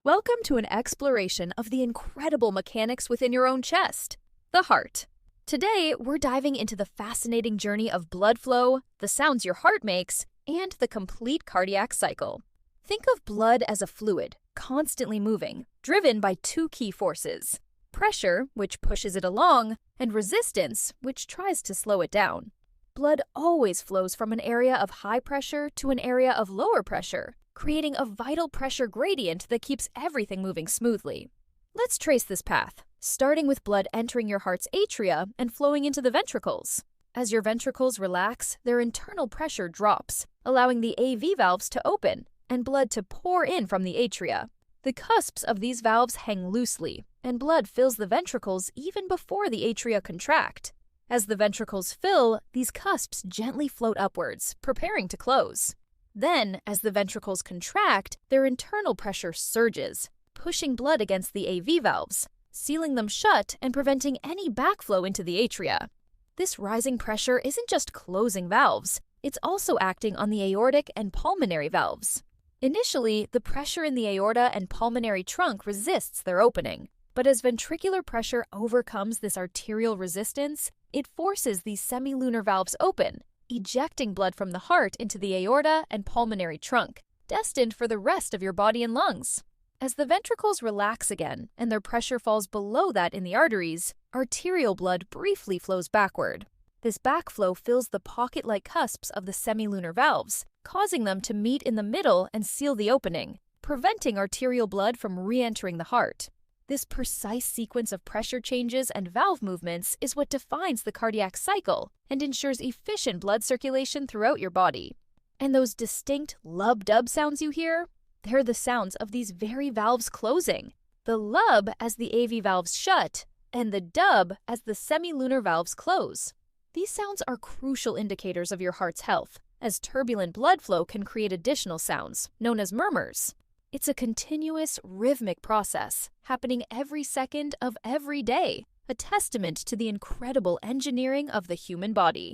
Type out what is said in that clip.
Welcome to an exploration of the incredible mechanics within your own chest, the heart. Today, we're diving into the fascinating journey of blood flow, the sounds your heart makes, and the complete cardiac cycle. Think of blood as a fluid, constantly moving, driven by two key forces: pressure, which pushes it along, and resistance, which tries to slow it down. Blood always flows from an area of high pressure to an area of lower pressure, creating a vital pressure gradient that keeps everything moving smoothly. Let's trace this path, starting with blood entering your heart's atria and flowing into the ventricles. As your ventricles relax, their internal pressure drops, allowing the AV valves to open and blood to pour in from the atria. The cusps of these valves hang loosely, and blood fills the ventricles even before the atria contract. As the ventricles fill, these cusps gently float upwards, preparing to close. Then, as the ventricles contract, their internal pressure surges, pushing blood against the AV valves, sealing them shut and preventing any backflow into the atria. This rising pressure isn't just closing valves, it's also acting on the aortic and pulmonary valves. Initially, the pressure in the aorta and pulmonary trunk resists their opening, but as ventricular pressure overcomes this arterial resistance, it forces these semilunar valves open, ejecting blood from the heart into the aorta and pulmonary trunk, destined for the rest of your body and lungs. As the ventricles relax again and their pressure falls below that in the arteries, arterial blood briefly flows backward. This backflow fills the pocket-like cusps of the semilunar valves, causing them to meet in the middle and seal the opening, preventing arterial blood from re-entering the heart. This precise sequence of pressure changes and valve movements is what defines the cardiac cycle and ensures efficient blood circulation throughout your body. And those distinct lub-dub sounds you hear? They're the sounds of these very valves closing. The lub as the AV valves shut, and the dub as the semilunar valves close. These sounds are crucial indicators of your heart's health, as turbulent blood flow can create additional sounds, known as murmurs. It's a continuous, rhythmic process, happening every second of every day, a testament to the incredible engineering of the human body.